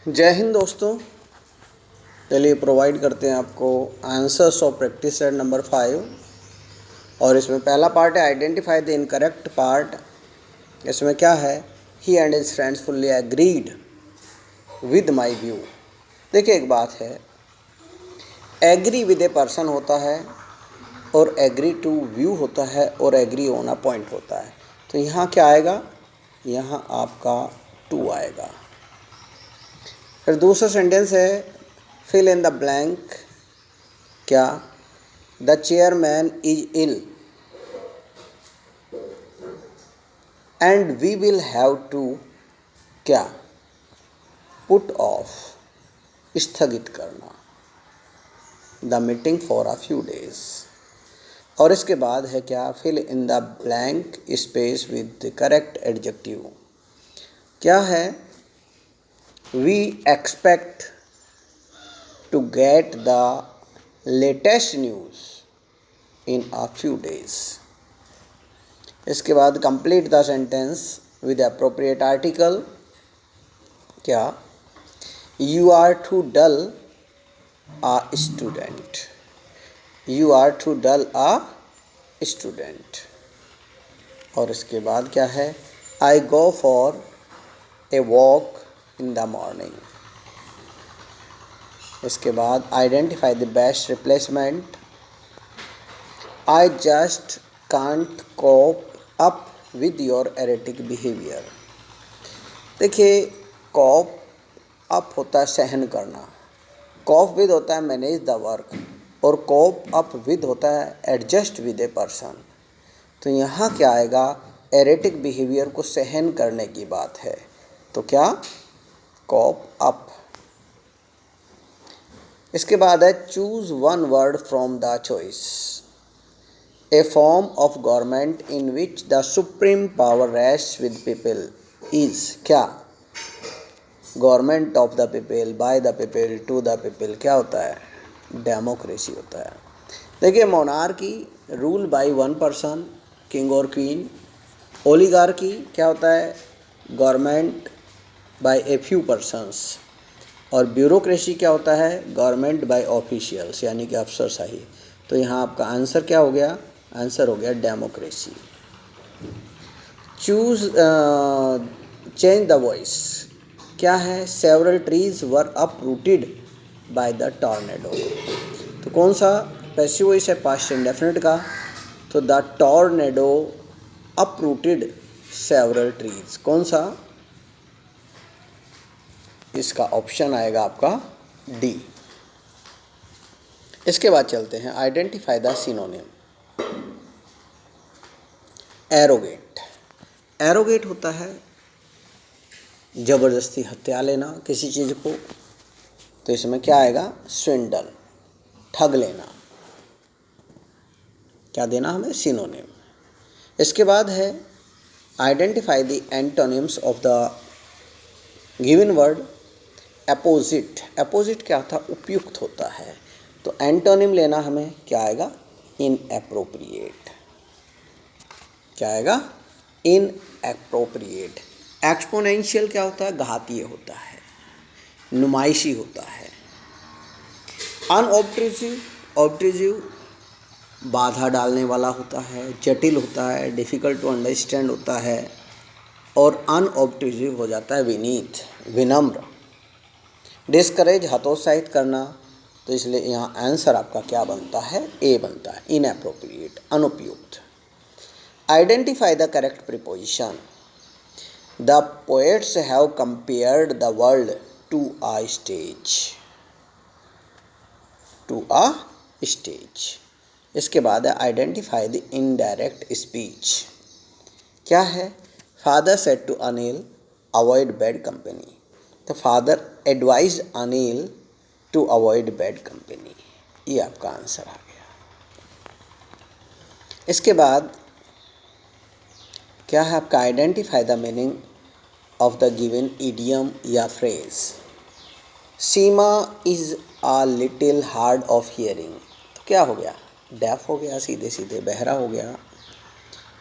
जय हिंद दोस्तों। चलिए प्रोवाइड करते हैं आपको answers of practice set number 5 और इसमें पहला पार्ट है आइडेंटिफाई द इनकरेक्ट पार्ट। इसमें क्या है, he and his friends fully agreed with my view. देखिए एक बात है, एग्री विद ए पर्सन होता है और एग्री टू व्यू होता है और एग्री ऑन अ पॉइंट होता है। तो यहाँ क्या आएगा, यहाँ आपका 2 आएगा। फिर दूसरा सेंटेंस है फिल इन द ब्लैंक। क्या, the chairman is ill and we will have to क्या, पुट ऑफ, स्थगित करना the meeting for a few days. और इसके बाद है क्या, fill in the blank space with the correct adjective. क्या है, we expect to get the latest news in a few days। इसके बाद complete the sentence with the appropriate article। क्या, you are too dull a student, you are too dull a student। और इसके बाद क्या है, I go for a walk in the morning। इसके बाद identify the best replacement. I just can't cope up with your erratic behaviour. देखिए, cope up होता है सहन करना, कोप विद होता है मैनेज द वर्क, और कोप अप विद होता है एडजस्ट विद ए पर्सन। तो यहाँ क्या आएगा, एरेटिक बिहेवियर को सहन करने की बात है, तो क्या, कोप अप। इसके बाद है choose one word from the choice. A form of government in which the supreme power rests with people is क्या, government of the people, by the people, to the people. क्या होता है, democracy होता है। देखिए, monarchy rule by one person, king और queen. Oligarchy क्या होता है, government by a few persons. और ब्यूरोक्रेसी क्या होता है, गवर्नमेंट बाय ऑफिशियल्स, यानी कि अफसरशाही। तो यहाँ आपका आंसर क्या हो गया, आंसर हो गया democracy. Choose change the voice. क्या है, several trees were uprooted by the tornado. तो कौन सा पैसिव वॉइस है, पास्ट इंडेफिनिट का। तो the tornado uprooted several trees, कौन सा, इसका ऑप्शन आएगा आपका डी। इसके बाद चलते हैं identify the synonym. Arrogate. Arrogate होता है जबरदस्ती हत्या लेना किसी चीज़ को, तो इसमें क्या आएगा, स्विंडल, ठग लेना। क्या देना हमें, सिनोनिम। इसके बाद है identify the antonyms of the given word. Opposite. Opposite क्या था, उपयुक्त होता है। तो एंटोनिम लेना हमें, क्या आएगा, इनएप्रोप्रिएट। क्या आएगा, इनएप्रोप्रिएट। एक्सपोनेंशियल क्या होता है, घातीय होता है, नुमाइशी होता है। अनऑब्ट्रूसिव, ऑब्ट्रूसिव बाधा डालने वाला होता है, जटिल होता है, डिफ़िकल्ट टू अंडरस्टैंड होता है। और अनऑब्ट्रूसिव हो जाता है विनीत, विनम्र। डिस्करेज, हतोत्साहित करना। तो इसलिए यहाँ आंसर आपका क्या बनता है, ए बनता है, इनएप्रोप्रिएट, अनुपयुक्त। Identify the correct preposition. The poets have compared the world to a stage, to a stage. इसके बाद है आइडेंटिफाई द इनडायरेक्ट स्पीच। क्या है, father said to Anil avoid bad company. तो father advise Anil to avoid bad company, ये आपका answer आ गया। इसके बाद क्या है आपका, identify the meaning of the given idiom या phrase. Seema is a little hard of hearing. तो क्या हो गया, डेफ हो गया, सीधे सीधे बहरा हो गया।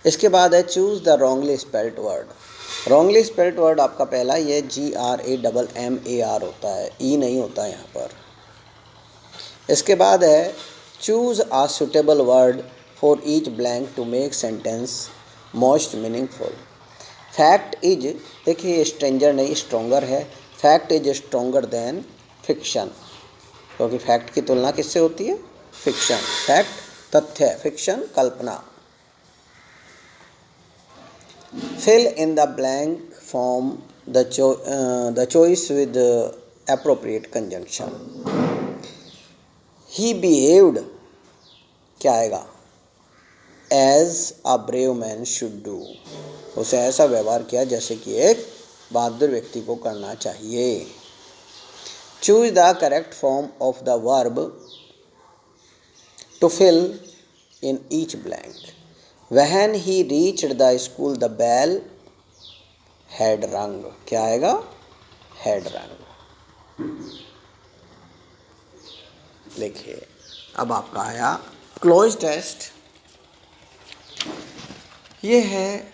इसके बाद है choose the wrongly spelled word. Wrongly spelled word आपका पहला ये GRAMMAR होता है, ई नहीं होता यहाँ पर। इसके बाद है choose a suitable word for each blank to make sentence most meaningful. Fact is, देखिए स्ट्रेंजर नहीं स्ट्रोंगर है। Fact is stronger than fiction, क्योंकि फैक्ट की तुलना किससे होती है? फिक्शन। फैक्ट तथ्य, फिक्शन कल्पना। Fill in the blank form the choice with appropriate conjunction. He behaved, क्या आएगा? As a brave man should do, उसे ऐसा व्यवहार किया जैसे कि एक बहादुर व्यक्ति को करना चाहिए। Choose the correct form of the verb to fill in each blank. When he reached the school the bell had rung, क्या आएगा? हैड रंग। देखिए अब आपका आया क्लोज टेस्ट। ये है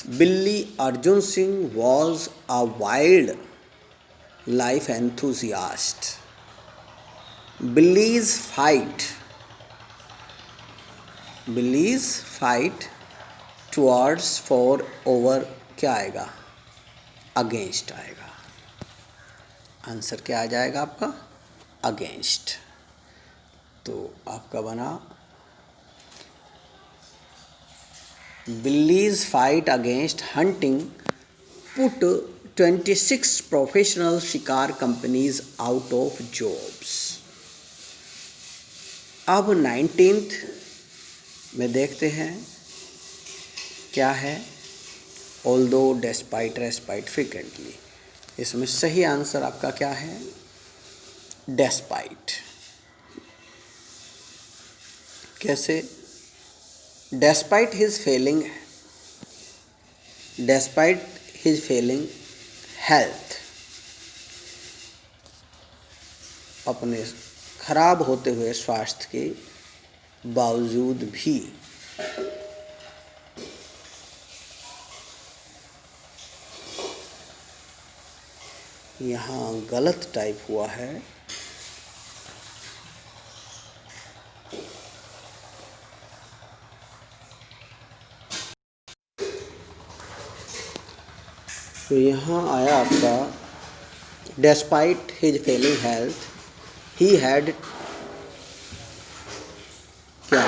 Billy Arjun Singh was a wildlife enthusiast. Billy's fight towards for over, क्या आएगा? अगेंस्ट आएगा। आंसर क्या आ जाएगा आपका? अगेंस्ट। तो आपका बना Billy's fight against hunting put 26 professional shikar companies out of jobs. अब 19th में देखते हैं क्या है। Although, despite, respite, frequently. इसमें सही आंसर आपका क्या है? डेस्पाइट। कैसे? डेस्पाइट हिज फेलिंग हेल्थ, अपने खराब होते हुए स्वास्थ्य के बावजूद भी यहाँ गलत टाइप हुआ है। तो यहाँ आया आपका despite his failing health he had, क्या?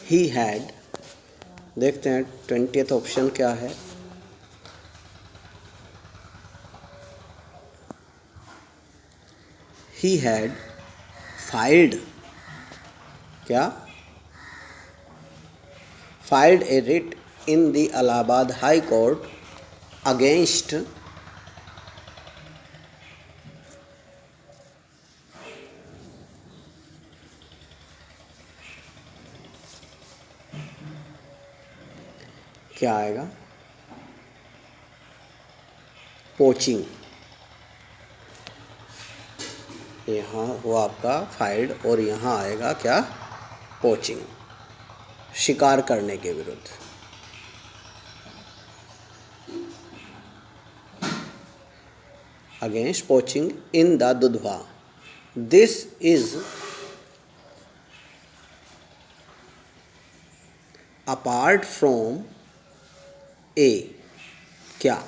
ही हैड, देखते हैं 20th ऑप्शन क्या है। ही हैड फाइल्ड, क्या? Filed a writ in the Allahabad high court against, क्या आएगा? पोचिंग। यहाँ हुआ आपका फाइल्ड और यहाँ आएगा क्या? पोचिंग, शिकार करने के विरुद्ध। Against poaching in the Dudhwa. This is apart from a, क्या?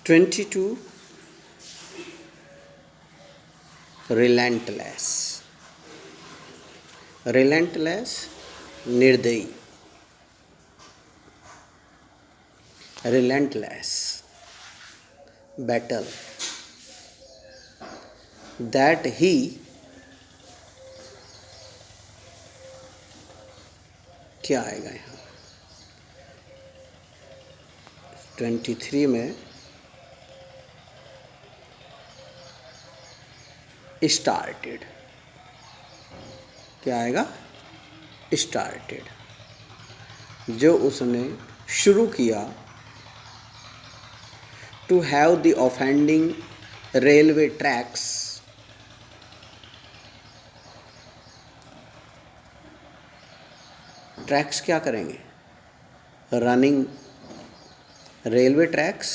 ट्वेंटी टू रिलेंटलेस, निर्दयी, रिलेंटलेस बैटल, दैट ही, क्या आएगा यहाँ? 23 में स्टार्टेड, क्या आएगा? स्टार्टेड, जो उसने शुरू किया to have the offending railway tracks. Tracks क्या करेंगे? रनिंग रेलवे ट्रैक्स,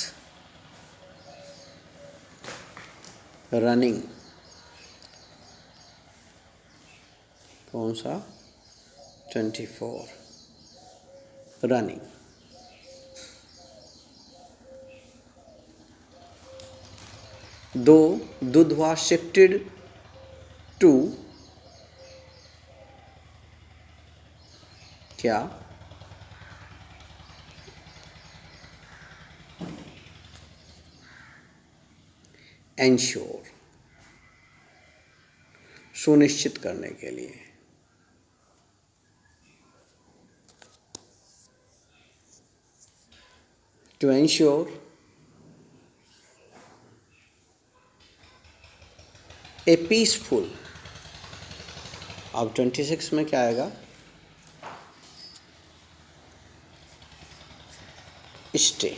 रनिंग कौन सा 24 running. Though Dudhwa shifted to क्या? Ensure, सुनिश्चित करने के लिए. To ensure a peaceful. अब 26 में क्या आएगा? स्टे,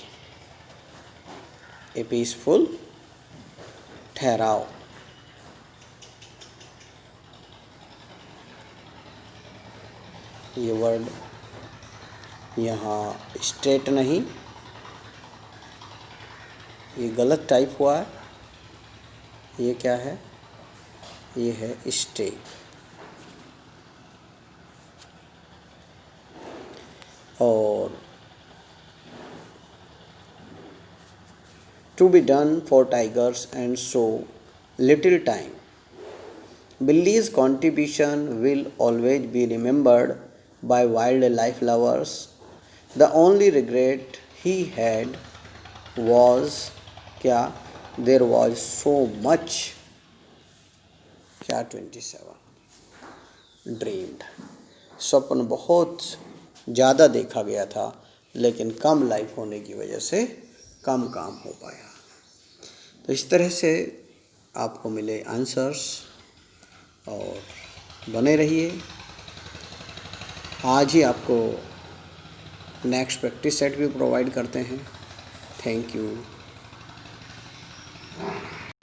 ए पीसफुल ठहराव. ये वर्ड यहाँ स्टेट नहीं, ये गलत टाइप हुआ है. ये क्या है? ये है स्टे. और to be done for tigers and so little time. Billy's contribution will always be remembered by wildlife lovers. The only regret he had was क्या? There was so much क्या 27 dreamed. स्वप्न बहुत ज़्यादा देखा गया था, लेकिन कम लाइफ होने की वजह से कम काम हो पाया. तो इस तरह से आपको मिले आंसर्स, और बने रहिए. आज ही आपको नेक्स्ट प्रैक्टिस सेट भी प्रोवाइड करते हैं. Thank you.